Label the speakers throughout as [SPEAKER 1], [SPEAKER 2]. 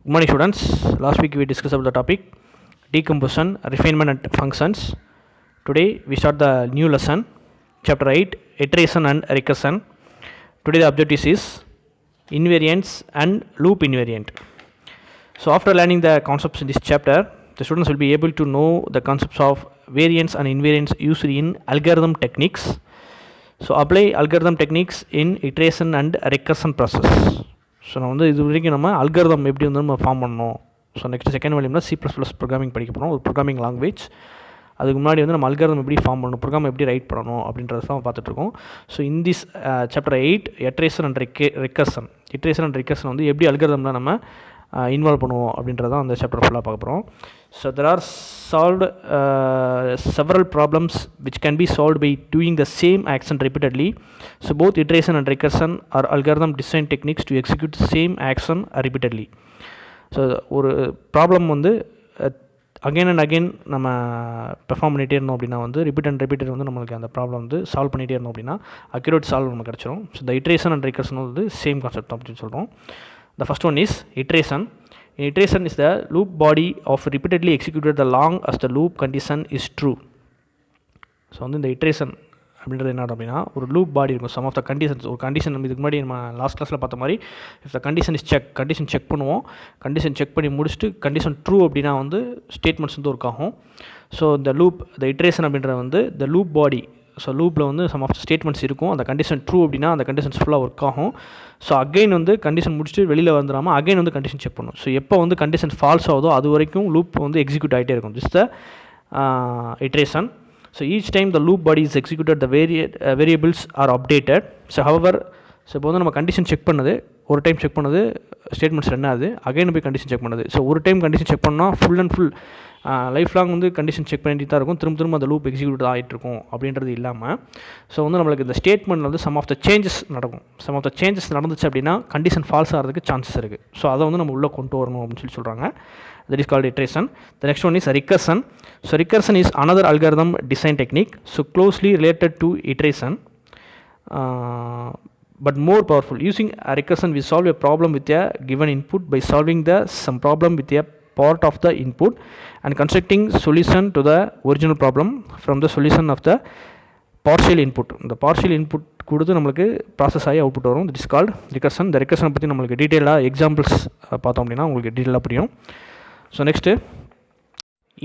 [SPEAKER 1] Good morning students. Last week we discussed about the topic decomposition, refinement and functions. Today we start the new lesson, chapter 8, iteration and recursion. Today the objective is invariance and loop invariant. So after learning the concepts in this chapter, the students will be able to know the concepts of variance and invariance used in algorithm techniques. So apply algorithm techniques in iteration and recursion process. So நான் வந்து இது வரைக்கும் நம்ம algorithm எப்படி வந்து நம்ம form பண்ணணும். So next second வேல்யூம்னா C++ ப்ரோக்ராமிங் படிக்க போகிறோம், ஒரு ப்ரோக்ராமிங் லாங்குவேஜ். அதுக்கு முன்னாடி வந்து நம்ம அல்காரிதம் எப்படி ஃபார்ம் பண்ணணும், ப்ரோக்ராம் எப்படி ரைட் பண்ணணும் அப்படின்றத தான் பார்த்துட்ருக்கோம். So in this chapter 8 iteration and recursion, iteration and recursion வந்து எப்படி அல்காரிதம்ல நம்ம இன்வால்வ் பண்ணுவோம் அப்படின்றதான் அந்த சாப்டர் ஃபுல்லாக பார்க்க போகிறோம். So there are solved several problems which can be solved by doing the same action repeatedly. So both iteration and recursion are algorithm design techniques to execute the same action repeatedly. So ஒரு problem வந்து again and again நம்ம perform பண்ணிகிட்டே இருந்தோம் அப்படின்னா வந்து repeat வந்து நம்மளுக்கு அந்த ப்ராப்ளம் வந்து சால்வ் பண்ணிகிட்டே இருந்தோம் அப்படின்னா அக்யூரேட் சால்வ் நமக்கு கிடச்சிரும். ஸோ இந்த இட்ரேஷன் அண்ட் ரெக்கர்ஷன் வந்து சேம் கான்செப்ட் அப்படின்னு சொல்கிறோம். The first one is iteration. Iteration is the loop body of repeatedly executed the long as the loop condition is true. So வந்து இந்த இட்ரேஷன் அப்படின்றது என்ன அப்படின்னா ஒரு லூப் பாடி இருக்கும். சம் ஆஃப் த கண்டிஷன்ஸ், ஒரு கண்டிஷன் நம்ம இதுக்கு முன்னாடி நம்ம லாஸ்ட் கிளாஸில் பார்த்த மாதிரி if the condition is condition check பண்ணுவோம். கண்டிஷன் செக் பண்ணி முடிச்சுட்டு கண்டிஷன் ட்ரூ அப்படின்னா வந்து ஸ்டேட்மெண்ட்ஸ் வந்து ஒர்க் ஆகும். ஸோ இந்த லூப் த இட்ரேஷன் அப்படின்றது வந்து த லூப் பாடி. ஸோ லூப்பில் வந்து சம் ஆஃப் ஸ்டேட்மெண்ட்ஸ் இருக்கும். அந்த கண்டிஷன் ட்ரூ அப்படின்னா அந்த கண்டிஷன்ஸ் ஃபுல்லாக ஒர்க் ஆகும். ஸோ அகைன் வந்து கண்டிஷன் முடிச்சுட்டு வெளியில் வந்துடாமல் அகைன் வந்து கண்டிஷன் செக் பண்ணும். ஸோ எப்போ வந்து கண்டிஷன் ஃபால்ஸ் ஆகுதோ அது வரைக்கும் லூப் வந்து எக்ஸிக்யூட் ஆகிட்டே இருக்கும். This the iteration. So each time the loop body is executed, the variables are updated. So however, so இப்போ வந்து நம்ம கண்டிஷன் செக் பண்ணது, ஒரு டைம் செக் பண்ணது ஸ்டேட்மெண்ட்ஸ் ரன் ஆகுது, அகைன் போய் கண்டிஷன் செக் பண்ணுது. ஸோ ஒரு டைம் கண்டிஷன் செக் பண்ணால் full and full life long வந்து கண்டிஷன் செக் பண்ணிட்டு தான் இருக்கும், திரும்ப அந்த லூப் எக்ஸிக்யூட் ஆகிட்டு இருக்கும் அப்படின்றது இல்லாமல் ஸோ வந்து நம்மளுக்கு இந்த ஸ்டேட்மெண்ட்டில் வந்து சம் ஆஃப் த சேஞ்சஸ் நடக்கும். சம் ஆஃப் த சேஞ்சஸ் நடந்துச்சு அப்படின்னா கண்டிஷன் ஃபால்ஸ் ஆகிறதுக்கு சான்சஸ் இருக்குது. ஸோ அதை வந்து நம்ம உள்ளே கொண்டு வரணும் அப்படின்னு சொல்கிறாங்க. That is called iteration. The next one is recursion. So recursion is another algorithm design technique, so closely related to iteration, but more powerful. Using a recursion, we solve a problem with a given input by solving some problem with a part of the input and constructing solution to the original problem from the solution of the partial input. The partial input கொடுத்து நம்மளுக்கு process ஆகி output வரும். திட் is called recursion. இந்த ரிகர்ஷனை பற்றி நம்மளுக்கு டீட்டெயிலாக examples பார்த்தோம் அப்படின்னா உங்களுக்கு டீட்டெயிலாக புரியும். So next,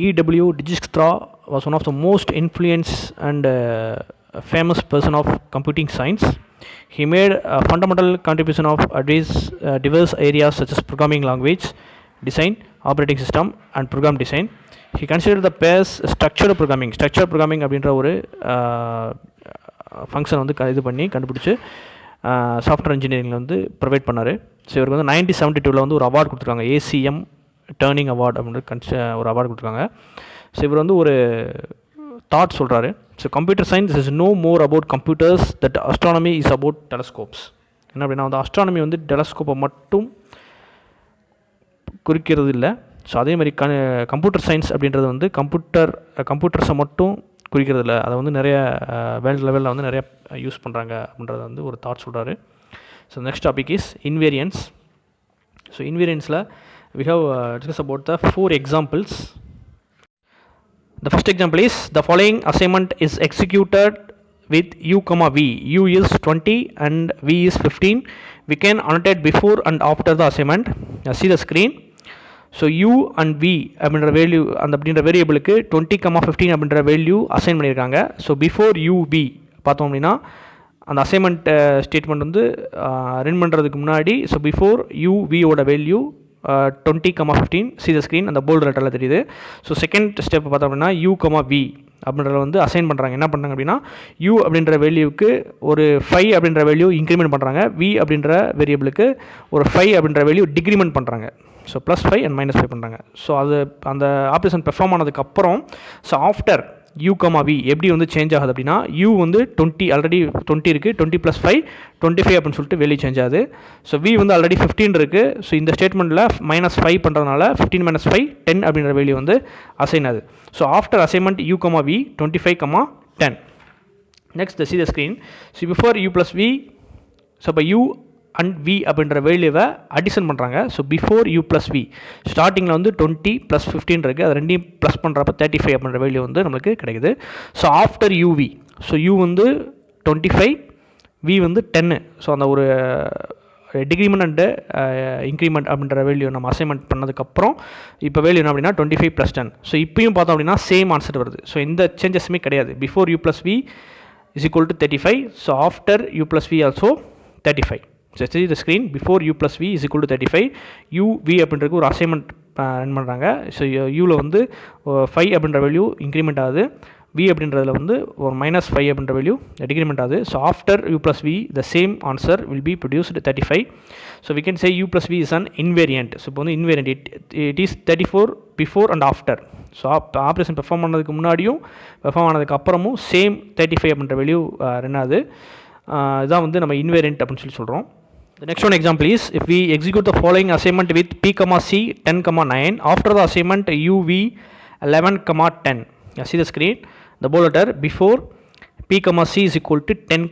[SPEAKER 1] E.W. Dijkstra was one of the most influenced and famous person of computing science. He made a fundamental contribution of diverse areas such as programming language design, operating system and program design. He considered the pairs structured programming. Structured programming அப்படின்ற ஒரு function வந்து இது பண்ணி கண்டுபிடிச்சி software இன்ஜினியரிங்கில் வந்து provide பண்ணார். So இவருக்கு வந்து 1972 வந்து ஒரு அவார்டு கொடுத்துருக்காங்க, ACM டர்னிங் அவார்டு அப்படின்ற ஒரு அவார்டு கொடுத்துருக்காங்க. ஸோ இவர் வந்து ஒரு தாட் சொல்கிறாரு. So computer science is no more about computers that astronomy is about telescopes. என்ன அப்படின்னா வந்து அஸ்ட்ரானமி வந்து டெலஸ்கோப்பை மட்டும் குறிக்கிறது இல்லை. ஸோ அதே மாதிரி கம்ப்யூட்டர் சயின்ஸ் அப்படின்றது வந்து கம்ப்யூட்டர்ஸை மட்டும் குறிக்கிறது இல்லை, அதை வந்து நிறைய வேர்ல்டு லெவலில் வந்து நிறைய யூஸ் பண்ணுறாங்க அப்படின்றத வந்து ஒரு தாட் சொல்கிறாரு. So next topic is invariance. So இன்வேரியன்ஸில் we have discussed about the 4 examples. The first example is the following assignment is executed with u comma v. U is 20 and v is 15. We can annotate before and after the assignment. See the screen. So u and v அப்படின்ற value அந்த அப்படின்ற வேரியபிளுக்கு 20, 15 அப்படின்ற value assign பண்ணியிருக்காங்க. So before u v பார்த்தோம் அப்படின்னா அந்த assignment statement வந்து run பண்ணுறதுக்கு முன்னாடி ஸோ பிஃபோர் u v ஓட வேல்யூ 20, 15. See the screen, அந்த போல்டு லெட்டரில் தெரியுது. ஸோ செகண்ட் ஸ்டெப் பார்த்தோம் அப்படின்னா u, v அப்படின்றத வந்து அசைன் பண்ணுறாங்க. என்ன பண்ணுறாங்க அப்படின்னா u அப்படின்ற வேல்யூவுக்கு ஒரு 5 அப்படின்ற வேல்யூ இன்க்ரிமெண்ட் பண்ணுறாங்க, v அப்படின்ற வேரியபிளுக்கு ஒரு 5 அப்படின்ற வேல்யூ டிக்ரிமெண்ட் பண்ணுறாங்க. ஸோ +5 and -5 பண்ணுறாங்க. ஸோ அது அந்த ஆப்ரேஷன் பெர்ஃபார்ம் ஆனதுக்கப்புறம் ஸோ ஆஃப்டர் u, v எப்படி வந்து சேஞ்ச் ஆகுது அப்படின்னா u வந்து 20 ஆல்ரெடி 20 இருக்குது, 20 + 5 25 அப்படின்னு சொல்லிட்டு வேல்யூ சேஞ்ச் ஆகுது. ஸோ v வந்து ஆல்ரெடி 15 இருக்குது. ஸோ இந்த ஸ்டேட்மெண்ட்டில் -5 பண்ணுறதுனால 15 - 5 10 அப்படின்ற வேல்யூ வந்து அசைன் ஆகுது. So after assignment u, v 25, 10. Next, see the screen. So before u plus v, so by u and V அப்படின்ற வேல்யூவை அடிஷன் பண்ணுறாங்க. So before U plus V ஸ்டார்டிங்கில் வந்து 20 + 15 இருக்குது, அது ரெண்டையும் ப்ளஸ் பண்ணுறப்ப 35 அப்படின்ற வேல்யூ வந்து நம்மளுக்கு கிடைக்குது. So after UV, so you வந்து 25, வி வந்து 10. ஸோ அந்த ஒரு டிக்ரிமெண்ட் அண்டு இன்க்ரிமெண்ட் அப்படின்ற வேல்யூ நம்ம அசைன்மெண்ட் பண்ணதுக்கப்புறம் இப்போ வேல்யூ என்ன அப்படின்னா 25 + 10. ஸோ இப்பயும் பார்த்தோம் அப்படின்னா சேம் ஆன்சர் வருது. ஸோ எந்த சேஞ்சஸுமே கிடையாது. Before U plus V is equal to 35. So after u plus v also 35. So see the screen, before u plus v is equal to 35, u v அப்படின்றது ஒரு அசைன்மெண்ட் ரன் பண்ணுறாங்க. So யூவில் வந்து 5 அப்படின்ற value increment ஆகுது, v அப்படின்றதுல வந்து ஒரு -5 அப்படின்ற வேல்யூ டிக்ரிமெண்ட் ஆகுது. So after u plus v the same answer will be produced 35. So we can say u plus v is an invariant. So இப்போ வந்து invariant, it is 34 before and after. So operation perform பண்ணதுக்கு முன்னாடியும் perform ஆனதுக்கு அப்புறமும் same 35 அப்படின்ற value ரெண்டாவது. இதுதான் வந்து நம்ம இன்வேரியன்ட் அப்படின்னு சொல்லி சொல்கிறோம். The next one example is, if we execute the following assignment with p, c 10, 9, after the assignment u, v 11, 10. See the screen, the bold letter before p, c is equal to 10,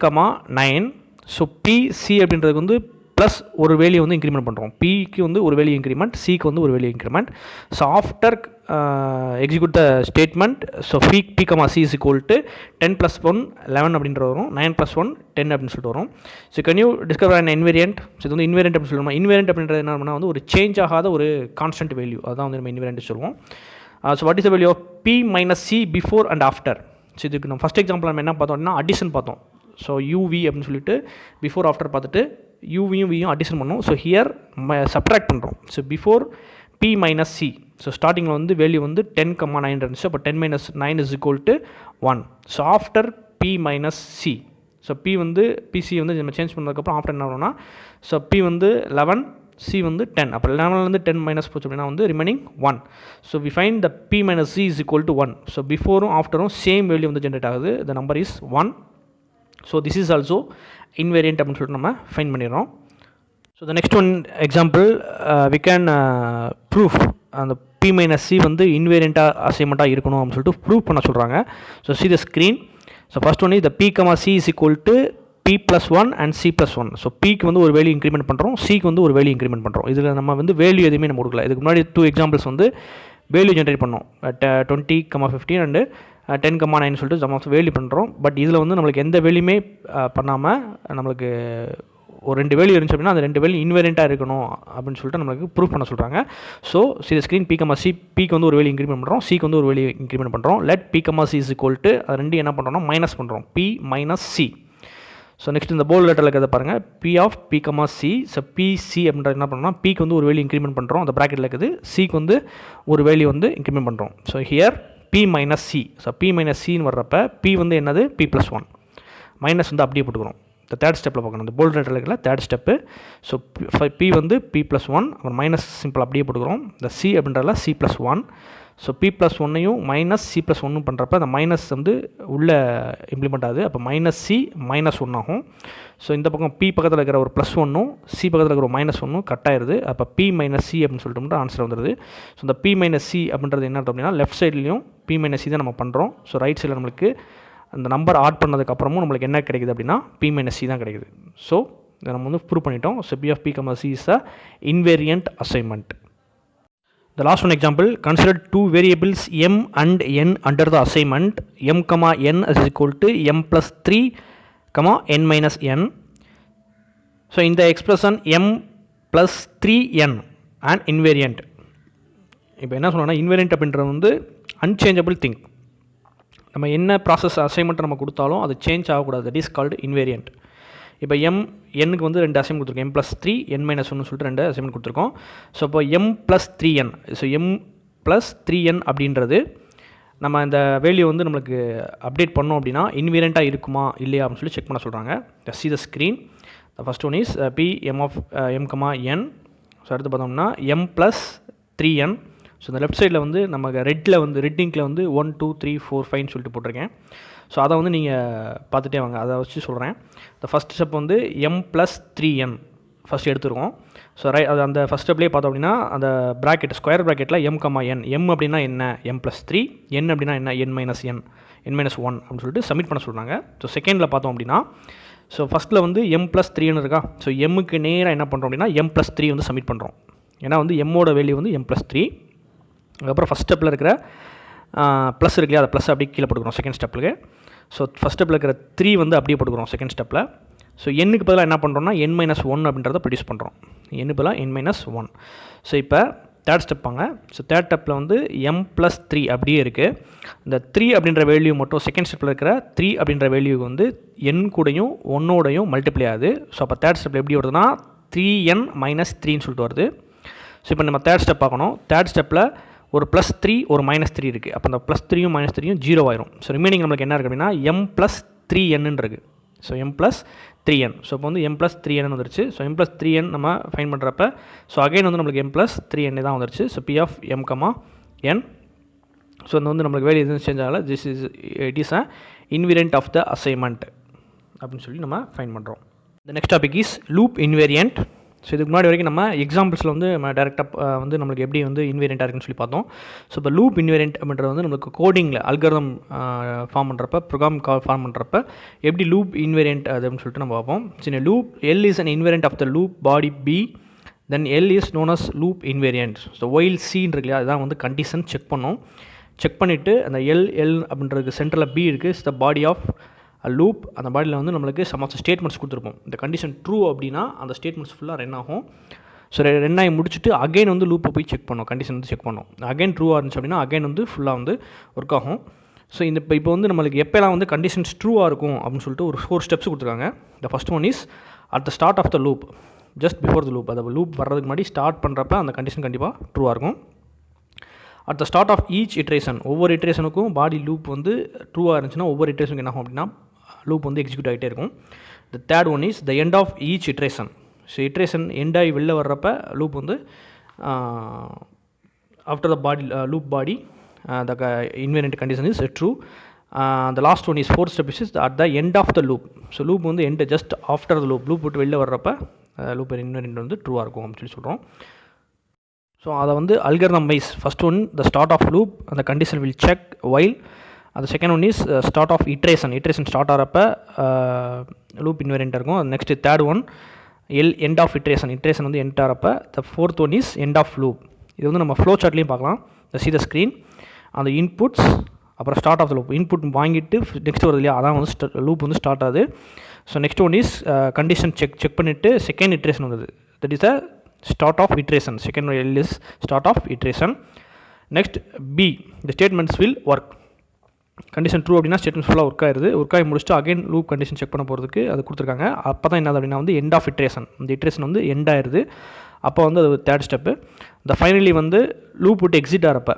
[SPEAKER 1] 9. So p, c அப்படின்றதுக்கு வந்து plus ஒரு value வந்து increment பண்ணுறோம். பிக்கு வந்து ஒரு value increment, சிக்கு வந்து ஒரு value increment. So after execute the statement, so B C is equal to 10 + 1 11 அப்படின்ற வரும், 9 + 1 10 அப்படின்னு சொல்லிட்டு வரும். So can you discover an invariant? So இது வந்து இன்வேரியன்ட் அப்படின்னு சொல்லுவோம். இன்வேரியன்ட் அப்படின்றது என்ன வந்து ஒரு சேஞ்ச் ஆகாத ஒரு கான்ஸ்டன்ட் வேல்யூ, அதான் வந்து நம்ம இன்வேரியன்ட் சொல்லுவோம். So what is the value of B - C before and after? So இதுக்கு நம்ம ஃபஸ்ட் எக்ஸாம்பிள் நம்ம என்ன பார்த்தோம் அப்படின்னா அடிஷன் பார்த்தோம். ஸோ யூவி அப்படின்னு சொல்லிட்டு பிஃபோர் ஆஃப்டர் பார்த்துட்டு யூவியும் வியும் அடிஷன் பண்ணோம். ஸோ ஹியர் சப்ட்ராக்ட் பண்ணுறோம். So before B - C, so ஸ்டார்டிங்கில் வந்து வேல்யூ வந்து 10, 9 இருந்துச்சு. அப்போ 10 - 9 is equal to 1. So after B - C, so B வந்து பிசி வந்து நம்ம சேஞ்ச் பண்ணதுக்கப்புறம் ஆஃப்டர் என்ன வரும்னா, ஸோ பி வந்து 11, சி வந்து 10. அப்போ 11லேருந்து 10 மைனஸ் போச்சு அப்படின்னா வந்து remaining 1. So we find the p - c is equal to 1. So பிஃபோரும் ஆஃப்டரும் சேம் வேல்யூ வந்து ஜென்ரேட் ஆகுது. The number is 1. So this is also invariant அப்படின்னு சொல்லிட்டு நம்ம ஃபைண்ட் பண்ணிடுறோம். So the next one example, we can proof அந்த p - c வந்து இன்வேரியண்ட்டாக அசைன்மெண்ட்டாக இருக்கணும் அப்படின்னு சொல்லிட்டு ப்ரூவ் பண்ண சொல்கிறாங்க. So see the screen. So first one is the B, C is equal to p + 1 and c + 1. So பிக்கு வந்து ஒரு வேல்யூ இன்க்ரிமெண்ட் பண்ணுறோம், சிக்கு வந்து ஒரு வேல்யூ இன்க்ரிமெண்ட் பண்ணுறோம். இதில் நம்ம வந்து வேல்யூ எதுவுமே நம்ம கொடுக்கல. இதுக்கு முன்னாடி 2 எக்ஸாம்பிள்ஸ் வந்து வேல்யூ ஜென்ரேட் பண்ணோம், 20, 15 அண்டு 10, 9 சொல்லிட்டு நம்ம வேல்யூ பண்ணுறோம். பட் இதில் வந்து நம்மளுக்கு எந்த வேல்யூமே பண்ணாமல் நம்மளுக்கு ஒரு 2 வேல்யூ இருந்துச்சு அப்படின்னா அந்த 2 வேல்யூ இன்வேரியண்ட்டாக இருக்கணும் அப்படின்னு சொல்லிட்டு நம்மளுக்கு ப்ரூஃப் பண்ண சொல்கிறாங்க. So see screen, B, C, பிக்கு வந்து ஒரு வேல்யூ இன்க்ரிமெண்ட் பண்ணுறோம், சிக்கு வந்து ஒரு வேல்யூ இன்க்ரிமெண்ட் பண்ணுறோம். Let B, C is equal to அது ரெண்டு என்ன பண்ணுறோம்னா மைனஸ் பண்ணுறோம், பி - சி. ஸோ நெக்ஸ்ட் இந்த போல்ட் லெட்டரில் இருக்கிறத பாருங்கள், B of B, C. So BC அப்படின்றது என்ன பண்ணோம்னா பிக்கு வந்து ஒரு வேல்யூ இன்க்ரிமெண்ட் பண்ணுறோம், அந்த ப்ராக்கெட்டில் இருக்குது. சிக்கு வந்து ஒரு வேல்யூ வந்து இன்க்ரிமெண்ட் பண்ணுறோம். So here B - C. So B - சின்னு வர்றப்ப பி வந்து என்னது p + 1, மைனஸ் வந்து அப்படியே போட்டுக்கிறோம். இந்த தேர்ட் ஸ்டெப்பில் பார்க்கணும், இந்த போல்ட் லெட்டரில் இருக்கிற தேர்ட் ஸ்டெப்பு. ஸோ பி வந்து p + 1, அப்புறம் மைனஸ் சிம்பிள் அப்படியே போட்டுக்கிறோம். இந்த சி அப்படின்றதுல c + 1. ஸோ p + 1ஐயும் மைனஸ் c + 1 பண்ணுறப்ப அந்த மைனஸ் வந்து உள்ளே இம்ப்ளிமெண்ட் ஆகுது. அப்போ -c -1 ஆகும். ஸோ இந்த பக்கம் p பக்கத்தில் இருக்கிற ஒரு +1ம் c பக்கத்தில் இருக்கிற ஒரு -1ம் கட் ஆயிடுது. அப்போ p - c அப்படின்னு சொல்லிட்டு மட்டும் ஆன்சர் வந்துடுது. ஸோ இந்த p - c அப்படின்றது என்ன அப்படின்னா லெஃப்ட் சைட்லையும் p - c தான் நம்ம பண்ணுறோம். ஸோ ரைட் சைடில் நம்மளுக்கு அந்த நம்பர் ஆட் பண்ணதுக்கப்புறமும் நம்மளுக்கு என்ன கிடைக்குது அப்படின்னா p - c தான் கிடைக்குது. ஸோ இதை நம்ம வந்து ப்ரூவ் பண்ணிட்டோம். So p of p, c is a invariant assignment. The last one example, consider 2 variables m and n under the assignment m, n is equal to m + 3, n - n. So in the expression m + 3n and invariant. இப்போ என்ன சொல்லணும்னா invariant அப்படின்றது வந்து unchangeable thing. நம்ம என்ன process assignment நம்ம கொடுத்தாலும் அது சேஞ்ச் ஆகக்கூடாது. That is called invariant. இப்போ எண்ணுக்கு வந்து 2 அசைன்மெண்ட் கொடுத்துருக்கோம், m + 3, n - 1 சொல்லிட்டு 2 அசைன்மெண்ட் கொடுத்துருக்கோம். ஸோ இப்போ m + 3n, so m + 3n அப்படின்றது நம்ம இந்த வேல்யூ வந்து நம்மளுக்கு அப்டேட் பண்ணோம் அப்படின்னா இன்வேரியண்ட்டாக இருக்குமா இல்லையா அப்படின்னு சொல்லி செக் பண்ண சொல்கிறாங்க. see the screen. The first one is p m of m, n. So அடுத்து பார்த்தோம்னா m + 3n. ஸோ இந்த லெஃப்ட் சைடில் வந்து நமக்கு ரெட் இங்கில் வந்து 1, 2, 3, 4, 5 சொல்லிட்டு போட்டிருக்கேன். ஸோ அதை வந்து நீங்கள் பார்த்துட்டே வாங்க, அதை வச்சு சொல்கிறேன். இந்த ஃபஸ்ட் ஸ்டெப் வந்து m + 3n ஃபஸ்ட் எடுத்துருக்கோம். ஸோ அது அந்த ஃபஸ்ட் ஸ்டெப்லேயே பார்த்தோம் அப்படின்னா அந்த ப்ராக்கெட் ஸ்கொயர் ப்ராக்கெட்டில் m, n. m அப்படின்னா என்ன m + 3, n அப்படின்னா என்ன n - 1 அப்படின்னு சொல்லிட்டு சப்மிட் பண்ண சொல்கிறாங்க. ஸோ செகண்டில் பார்த்தோம் அப்படின்னா ஸோ ஃபஸ்ட்டில் வந்து m + 3ன்னு இருக்கா. ஸோ எம்முக்கு நேராக என்ன பண்ணுறோம் அப்படின்னா m + 3 வந்து சப்மிட் பண்ணுறோம். ஏன்னா வந்து எம்மோட வேல்யூ வந்து m + 3. அதுக்கப்புறம் ஃபஸ்ட் ஸ்டெப்பில் இருக்கிற ப்ளஸ் இருக்கு இல்லையா, அதை ப்ளஸ் அப்படியே கீழே போட்டுக்கிறோம் செகண்ட் ஸ்டெப்புக்கு. ஸோ ஃபஸ்ட் ஸ்டெப்பில் இருக்கிற 3 வந்து அப்படியே போட்டுக்கிறோம் செகண்ட் ஸ்டெப்பில். ஸோ எண்ணுக்கு பதிலாக என்ன பண்ணுறோம்னா n-1 அப்படின்றத ப்ரொடியூஸ் பண்ணுறோம். எண்ணு பதிலாக n-1. ஸோ இப்போ தேர்ட் ஸ்டெப்பாங்க. ஸோ தேர்ட் ஸ்டெப்பில் வந்து m + 3 அப்படியே இருக்குது. இந்த 3 அப்படின்ற வேல்யூ மட்டும் செகண்ட் ஸ்டெப்பில் இருக்கிற 3 அப்படின்ற வேல்யூ வந்து n கூடையும் 1ஓடையும் மல்டிப்ளை ஆகுது. ஸோ அப்போ தேர்ட் ஸ்டெப்பில் எப்படி வருதுன்னா 3n - 3ன்னு சொல்லிட்டு வருது. ஸோ இப்போ நம்ம தேர்ட் ஸ்டெப் பார்க்கணும். தேர்ட் ஸ்டெப்பில் ஒரு +3 ஒரு -3 இருக்குது. அப்போ அந்த +3யும் -3யும் 0 ஆயிரும். ஸோ ரிமைனிங் நம்மளுக்கு என்ன இருக்குது அப்படின்னா m + 3n இருக்குது. So m + 3n. ஸோ இப்போ வந்து m + 3n வந்துருச்சு. ஸோ m + 3n நம்ம ஃபைன் பண்ணுறப்ப ஸோ அகைன் வந்து நம்மளுக்கு m + 3n தான் வந்துருச்சு. So p of m, n. So இந்த வந்து நம்மளுக்கு வேல்யூ எதுவும் சேஞ்ச் ஆகலை. It is a invariant of the assignment அப்படின்னு சொல்லி நம்ம ஃபைன் பண்ணுறோம். The next topic is loop invariant. So இதுக்கு முன்னாடி வரைக்கும் நம்ம எக்ஸாம்பிள்ஸில் வந்து நம்ம டேரெக்டாக வந்து நம்மளுக்கு எப்படி வந்து இன்வேரியண்ட்டாக இருக்குன்னு சொல்லி பார்த்தோம். ஸோ இப்போ லூப் இன்வேரியன்ட் அப்படின்றது வந்து நம்மளுக்கு கோடிங்கில் அல்காரிதம் ஃபார்ம் பண்ணுறப்ப, ப்ரோக்ராம் ஃபார்ம் பண்ணுறப்ப எப்படி லூப் இன்வேரியன்ட் அது அப்படின்னு சொல்லிட்டு நம்ம பார்ப்போம். சரி, loop L is an invariant of the loop body B, then L is known as loop invariant. So while சின்னு இருக்கு இல்லையா, அதுதான் வந்து கண்டிஷன் செக் பண்ணோம். செக் பண்ணிவிட்டு அந்த L அப்படின்றதுக்கு சென்டரில் B இருக்குது. Is the body of loop. அந்த பாடியில் வந்து நம்மளுக்கு சம் ஆஃப் ஸ்டேட்மெண்ட்ஸ் கொடுத்துருப்போம். இந்த கண்டிஷன் ட்ரூ அப்படின்னா அந்த ஸ்டேட்மெண்ட்ஸ் ஃபுல்லாக ரன் ஆகும். ஸோ ரன் ஆகி முடிச்சுட்டு அகைன் வந்து லூப்பை போய் செக் பண்ணோம், கண்டிஷன் வந்து செக் பண்ணோம். அகைன் ட்ரூவாக இருந்துச்சு அப்படின்னா அகைன் வந்து ஃபுல்லாக வந்து ஒர்க் ஆகும். ஸோ இந்த இப்போ வந்து நம்மளுக்கு எப்போலாம் வந்து கண்டிஷன்ஸ் ட்ரூவாக இருக்கும் அப்படின்னு சொல்லிட்டு ஒரு 4 ஸ்டெப்ஸ் கொடுத்துருக்காங்க. The first one is at the start of the loop, just before the loop. அந்த லூப் வர்றதுக்கு முன்னாடி ஸ்டார்ட் பண்ணுறப்ப அந்த கண்டிஷன் கண்டிப்பாக ட்ரூவாக இருக்கும். At the start of each iteration, ஒவ்வொரு இட்ரேஷனுக்கும் பாடி லூப் வந்து ட்ரூவாக இருந்துச்சுன்னா ஒவ்வொரு இட்ரேஷனுக்கு என்ன ஆகும் அப்படின்னா லூப் வந்து எக்ஸிக்யூட் ஆகிட்டே இருக்கும். The third one is the end of each iteration. So iteration end ஆகி வெளில வர்றப்ப லூப் வந்து after the body loop body the invariant condition is true. The last one is fourth step is at the end of the loop. So loop வந்து end just after the loop விட்டு வெளில வர்றப்ப loop invariant வந்து ட்ரூவாக இருக்கும் அப்படின்னு சொல்லி சொல்கிறோம். So அதை வந்து algorithm wise first one the start of loop, அந்த கண்டிஷன் வில் செக் வைல். அந்த second one is start of iteration start ஆகிறப்ப லூப் இன்வேரியன்ட் இருக்கும். Next third one end of iteration வந்து எண்ட் ஆகிறப்ப. The fourth one is end of loop. இது வந்து நம்ம flow சார்ட்லேயும் பார்க்கலாம். சி த ஸ்க்ரீன், அந்த இன்புட்ஸ் அப்புறம் start of the loop. Input வாங்கிட்டு நெக்ஸ்ட் வருது இல்லையா, அதான் வந்து லூப் வந்து ஸ்டார்ட் ஆகுது. So next one is condition check பண்ணிவிட்டு செகண்ட் இட்ரேஷன் வந்தது. That is the start of iteration. Second L is start of iteration. Next B, the statements will work. Condition true அப்படின்னா ஸ்டேட்மெண்ட்ஸ் ஃபுல்லாக work ஆயிருது. Work ஆகி முடிச்சுட்டு again loop condition check பண்ண போகிறதுக்கு அது கொடுத்துருக்காங்க. அப்போ தான் என்னது அப்படின்னா வந்து எண்ட் ஆஃப் இட்ரேஷன், இந்த இட்ரேஷன் வந்து எண்ட் ஆயிருது. அப்போ வந்து அது தேர்ட் ஸ்டெப்பு. இந்த ஃபைனலி வந்து லூப் விட்டு எக்ஸிட் ஆகிறப்ப,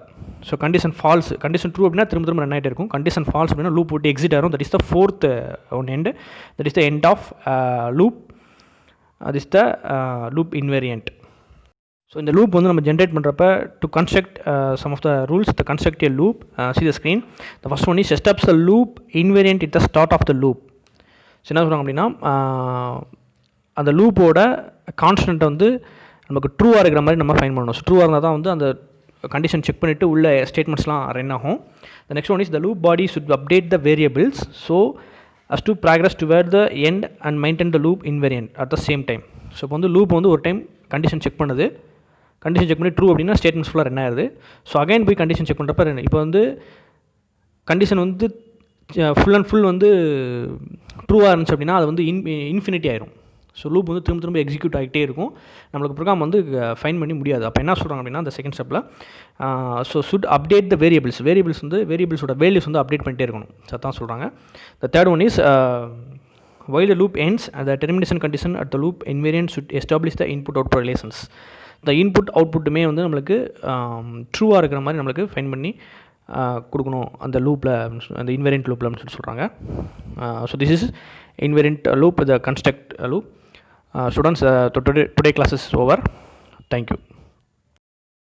[SPEAKER 1] so condition false, condition true அப்படின்னா திரும்ப ரன் ஆகிட்டே இருக்கும். கண்டிஷன் ஃபால்ஸ் அப்படின்னா லூப் விட்டு எக்ஸிட் ஆகும். That is the fourth one end. That is the end of loop. அது is the loop invariant. So இந்த லூப் வந்து நம்ம ஜென்ரேட் பண்ணுறப்ப to construct some of the rules the construct a loop. See the screen. The first one is establishes the loop invariant it the start of the loop. So என்ன சொல்கிறாங்க அப்படின்னா அந்த லூப்போட கான்ஸ்டன்ட்டை வந்து நமக்கு ட்ரூவாக இருக்கிற மாதிரி நம்ம ஃபைன் பண்ணணும். ஸோ ட்ரூவாக இருந்தால் தான் வந்து அந்த கண்டிஷன் செக் பண்ணிவிட்டு உள்ள ஸ்டேட்மெண்ட்ஸ்லாம் ரன் ஆகும். த next one is the loop body should update the variables so us to progress toward the end and maintain the loop invariant at the same time. So இப்போ வந்து loop வந்து ஒரு time condition check பண்ணுது. Condition check பண்ணி true அப்படின்னா statements ஃபுல்லாக run ஆயிருது. So again போய் கண்டிஷன் செக் பண்ணுறப்ப இப்போ வந்து கண்டிஷன் வந்து ஃபுல் அண்ட் ஃபுல் வந்து ட்ரூவாக இருந்துச்சு அப்படின்னா அது வந்து இன்ஃபினிட்டி ஆயிரும். ஸோ லூப் வந்து திரும்ப எக்ஸிக்யூட் ஆகிட்டே இருக்கும். நம்மளுக்கு ப்ரோக்ராம் வந்து ஃபைன் பண்ணி முடியாது. அப்போ என்ன சொல்கிறாங்க அப்படின்னா அந்த செகண்ட் ஸ்டெப்பில் ஸோ சுட் அப்டேட் த வேரியபிள்ஸ் வந்து வேரியபிள்ஸோட வேல்யூஸ் வந்து அப்டேட் பண்ணிட்டே இருக்கணும். ஸோ தான் சொல்கிறாங்க. த third one is while the loop ends the termination condition at the loop invariant should establish the input output relations. இந்த இன்புட் அவுட்புட்டுமே வந்து நம்மளுக்கு ட்ரூவாக இருக்கிற மாதிரி நம்மளுக்கு ஃபைன் பண்ணி கொடுக்கணும் அந்த லூப்பில், அந்த இன்வேரியன்ட் லூப்பில் அப்படின்னு சொல்லி சொல்கிறாங்க. So this is invariant loop the construct loop. Students today class is over. Thank you.